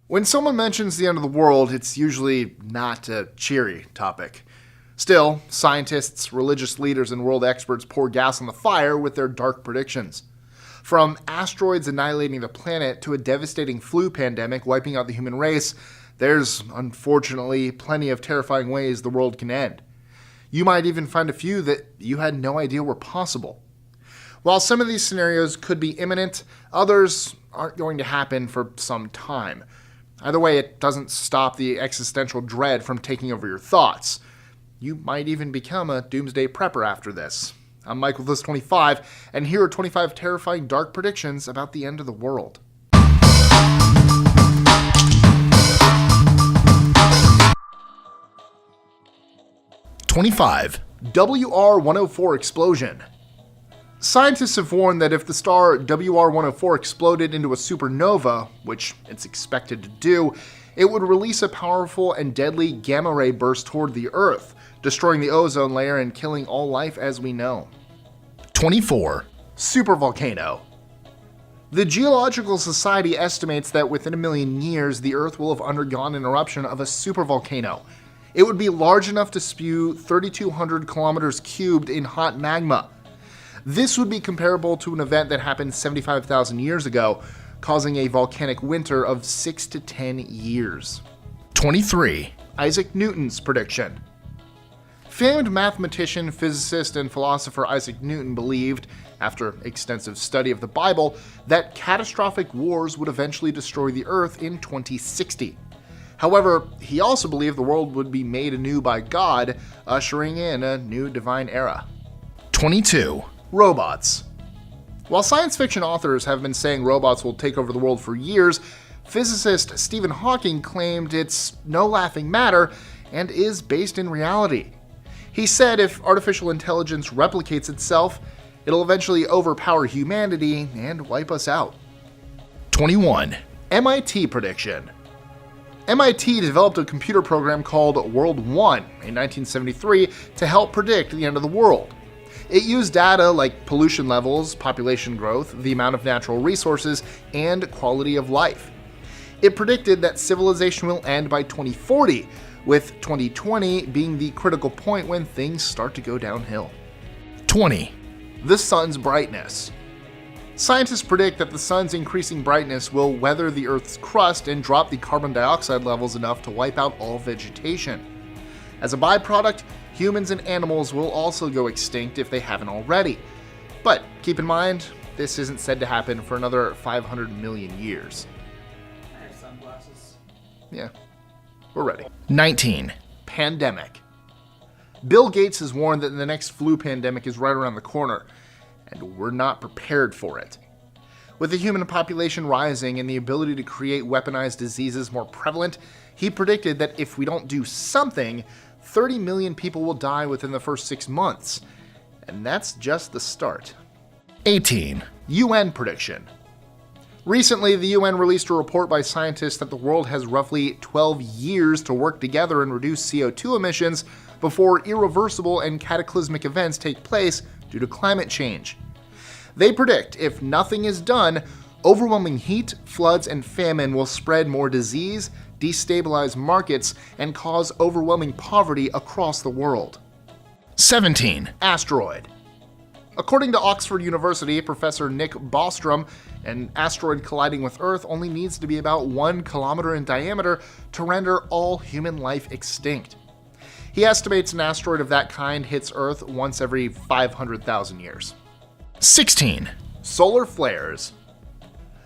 When someone mentions the end of the world, it's usually not a cheery topic. Still, scientists, religious leaders, and world experts pour gas on the fire with their dark predictions. From asteroids annihilating the planet to a devastating flu pandemic wiping out the human race, there's unfortunately plenty of terrifying ways the world can end. You might even find a few that you had no idea were possible. While some of these scenarios could be imminent, others aren't going to happen for some time. Either way, it doesn't stop the existential dread from taking over your thoughts. You might even become a doomsday prepper after this. I'm Michael Estrin 25, and here are 25 terrifying dark predictions about the end of the world. 25. WR-104 explosion. Scientists have warned that if the star WR-104 exploded into a supernova, which it's expected to do, it would release a powerful and deadly gamma ray burst toward the Earth, destroying the ozone layer and killing all life as we know. 24. Supervolcano. The Geological Society estimates that within 1 million years, the Earth will have undergone an eruption of a supervolcano. It would be large enough to spew 3,200 kilometers cubed in hot magma. This would be comparable to an event that happened 75,000 years ago, causing a volcanic winter of 6 to 10 years. 23. Isaac Newton's prediction. Famed mathematician, physicist, and philosopher Isaac Newton believed, after extensive study of the Bible, that catastrophic wars would eventually destroy the Earth in 2060. However, he also believed the world would be made anew by God, ushering in a new divine era. 22. Robots. While science fiction authors have been saying robots will take over the world for years, physicist Stephen Hawking claimed it's no laughing matter and is based in reality. He said if artificial intelligence replicates itself, it'll eventually overpower humanity and wipe us out. 21. MIT prediction. MIT developed a computer program called World 1 in 1973 to help predict the end of the world. It used data like pollution levels, population growth, the amount of natural resources, and quality of life. It predicted that civilization will end by 2040, with 2020 being the critical point when things start to go downhill. 20. The sun's brightness. Scientists predict that the sun's increasing brightness will weather the Earth's crust and drop the carbon dioxide levels enough to wipe out all vegetation. As a byproduct, humans and animals will also go extinct if they haven't already. But keep in mind, this isn't said to happen for another 500 million years. I have sunglasses. Yeah, we're ready. 19. Pandemic. Bill Gates has warned that the next flu pandemic is right around the corner, and we're not prepared for it. With the human population rising and the ability to create weaponized diseases more prevalent, he predicted that if we don't do something, 30 million people will die within the first 6 months. And that's just the start. 18. UN prediction. Recently, the UN released a report by scientists that the world has roughly 12 years to work together and reduce CO2 emissions before irreversible and cataclysmic events take place due to climate change. They predict if nothing is done, overwhelming heat, floods, and famine will spread more disease, destabilize markets, and cause overwhelming poverty across the world. 17. Asteroid. According to Oxford University Professor Nick Bostrom, an asteroid colliding with Earth only needs to be about 1 kilometer in diameter to render all human life extinct. He estimates an asteroid of that kind hits Earth once every 500,000 years. 16. Solar flares.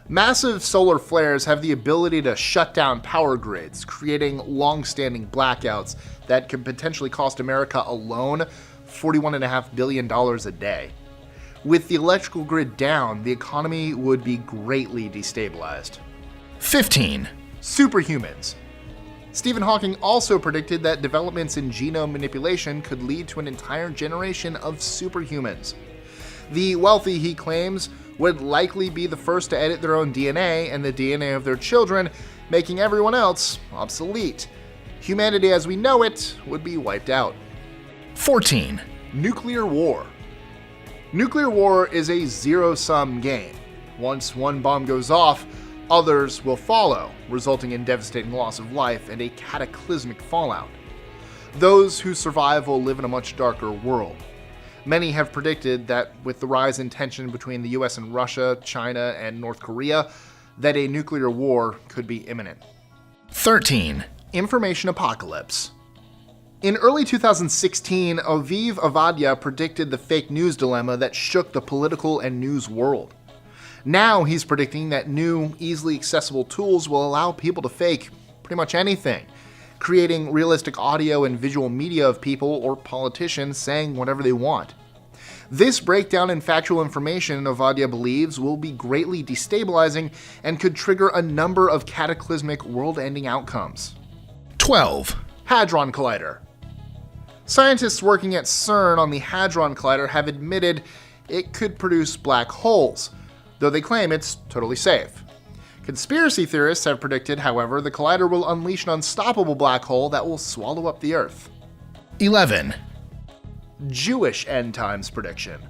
Massive solar flares have the ability to shut down power grids, creating long-standing blackouts that could potentially cost America alone $41.5 billion a day. With the electrical grid down, the economy would be greatly destabilized. 15. Superhumans. Stephen Hawking also predicted that developments in genome manipulation could lead to an entire generation of superhumans. The wealthy, he claims, would likely be the first to edit their own DNA and the DNA of their children, making everyone else obsolete. Humanity as we know it would be wiped out. 14. Nuclear war. Nuclear war is a zero-sum game. Once one bomb goes off, Others will follow, resulting in devastating loss of life and a cataclysmic fallout. Those who survive will live in a much darker world. Many have predicted that with the rise in tension between the US and Russia, China, and North Korea, that a nuclear war could be imminent. 13. Information apocalypse. In early 2016, Aviv Avadia predicted the fake news dilemma that shook the political and news world. Now he's predicting that new, easily accessible tools will allow people to fake pretty much anything, creating realistic audio and visual media of people or politicians saying whatever they want. This breakdown in factual information, Avadia believes, will be greatly destabilizing and could trigger a number of cataclysmic world-ending outcomes. 12. Hadron Collider. Scientists working at CERN on the Hadron Collider have admitted it could produce black holes, though they claim it's totally safe. Conspiracy theorists have predicted, however, the collider will unleash an unstoppable black hole that will swallow up the Earth. 11. Jewish end times prediction.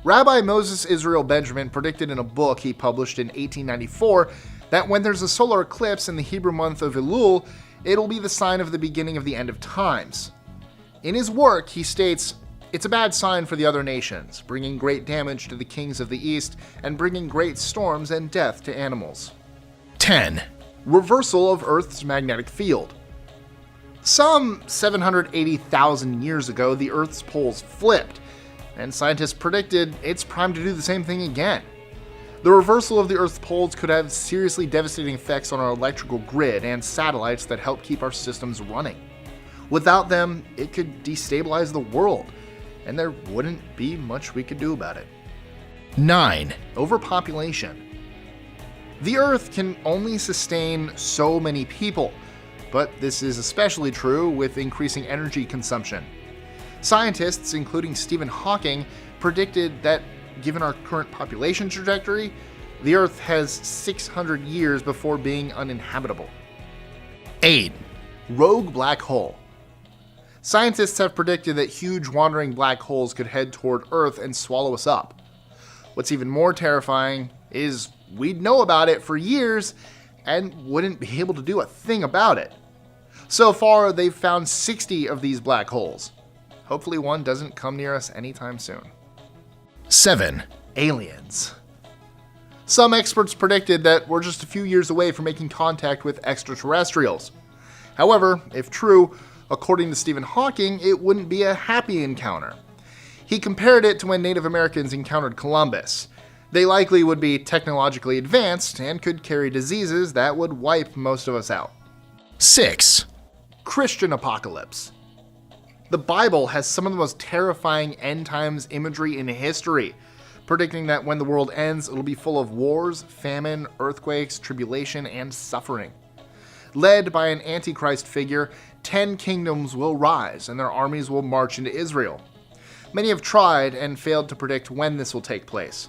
Rabbi Moses Israel Benjamin predicted in a book he published in 1894 that when there's a solar eclipse in the Hebrew month of Elul, it'll be the sign of the beginning of the end of times. In his work, he states, "It's a bad sign for the other nations, bringing great damage to the kings of the East and bringing great storms and death to animals." 10. Reversal of Earth's magnetic field. Some 780,000 years ago, the Earth's poles flipped, and scientists predicted it's primed to do the same thing again. The reversal of the Earth's poles could have seriously devastating effects on our electrical grid and satellites that help keep our systems running. Without them, it could destabilize the world, and there wouldn't be much we could do about it. 9. Overpopulation. The Earth can only sustain so many people, but this is especially true with increasing energy consumption. Scientists, including Stephen Hawking, predicted that given our current population trajectory, the Earth has 600 years before being uninhabitable. 8. Rogue black hole. Scientists have predicted that huge wandering black holes could head toward Earth and swallow us up. What's even more terrifying is we'd know about it for years and wouldn't be able to do a thing about it. So far, they've found 60 of these black holes. Hopefully one doesn't come near us anytime soon. 7. Aliens. Some experts predicted that we're just a few years away from making contact with extraterrestrials. However, if true, according to Stephen Hawking, it wouldn't be a happy encounter. He compared it to when Native Americans encountered Columbus. They likely would be technologically advanced and could carry diseases that would wipe most of us out. 6. Christian apocalypse. The Bible has some of the most terrifying end times imagery in history, predicting that when the world ends, it'll be full of wars, famine, earthquakes, tribulation, and suffering. Led by an antichrist figure, 10 kingdoms will rise and their armies will march into Israel. Many have tried and failed to predict when this will take place.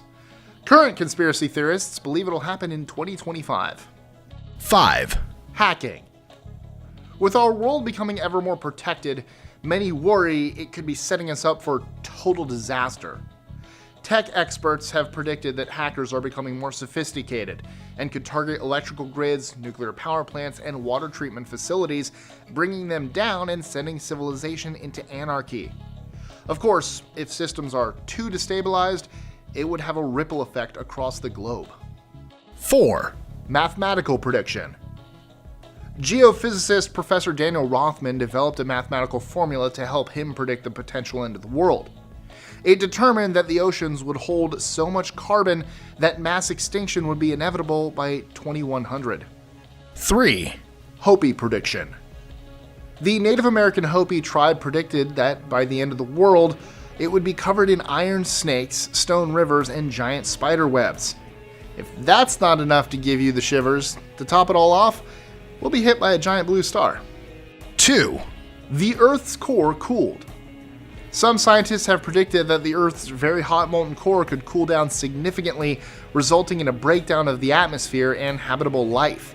Current conspiracy theorists believe it'll happen in 2025. 5. Hacking. With our world becoming ever more protected, many worry it could be setting us up for total disaster. Tech experts have predicted that hackers are becoming more sophisticated and could target electrical grids, nuclear power plants, and water treatment facilities, bringing them down and sending civilization into anarchy. Of course, if systems are too destabilized, it would have a ripple effect across the globe. 4. Mathematical prediction. Geophysicist Professor Daniel Rothman developed a mathematical formula to help him predict the potential end of the world. It determined that the oceans would hold so much carbon that mass extinction would be inevitable by 2100. 3. Hopi prediction. The Native American Hopi tribe predicted that by the end of the world, it would be covered in iron snakes, stone rivers, and giant spider webs. If that's not enough to give you the shivers, to top it all off, we'll be hit by a giant blue star. 2. The Earth's core cooled. Some scientists have predicted that the Earth's very hot molten core could cool down significantly, resulting in a breakdown of the atmosphere and habitable life.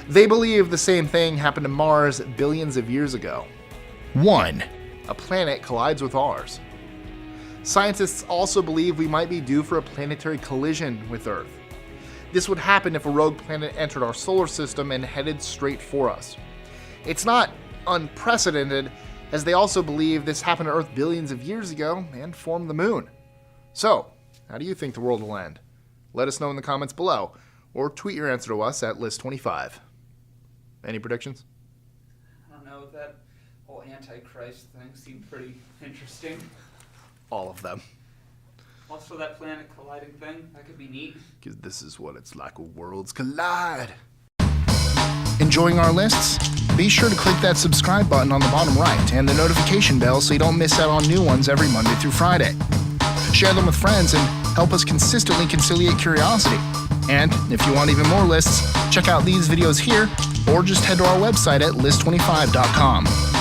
They believe the same thing happened to Mars billions of years ago. 1. A planet collides with ours. Scientists also believe we might be due for a planetary collision with Earth. This would happen if a rogue planet entered our solar system and headed straight for us. It's not unprecedented, as they also believe this happened to Earth billions of years ago and formed the moon. So, how do you think the world will end? Let us know in the comments below, or tweet your answer to us at List25. Any predictions? I don't know, that whole Antichrist thing seemed pretty interesting. All of them. Also, that planet colliding thing, that could be neat. Because this is what it's like when worlds collide. Enjoying our lists? Be sure to click that subscribe button on the bottom right and the notification bell so you don't miss out on new ones every Monday through Friday. Share them with friends and help us consistently conciliate curiosity. And if you want even more lists, check out these videos here or just head to our website at list25.com.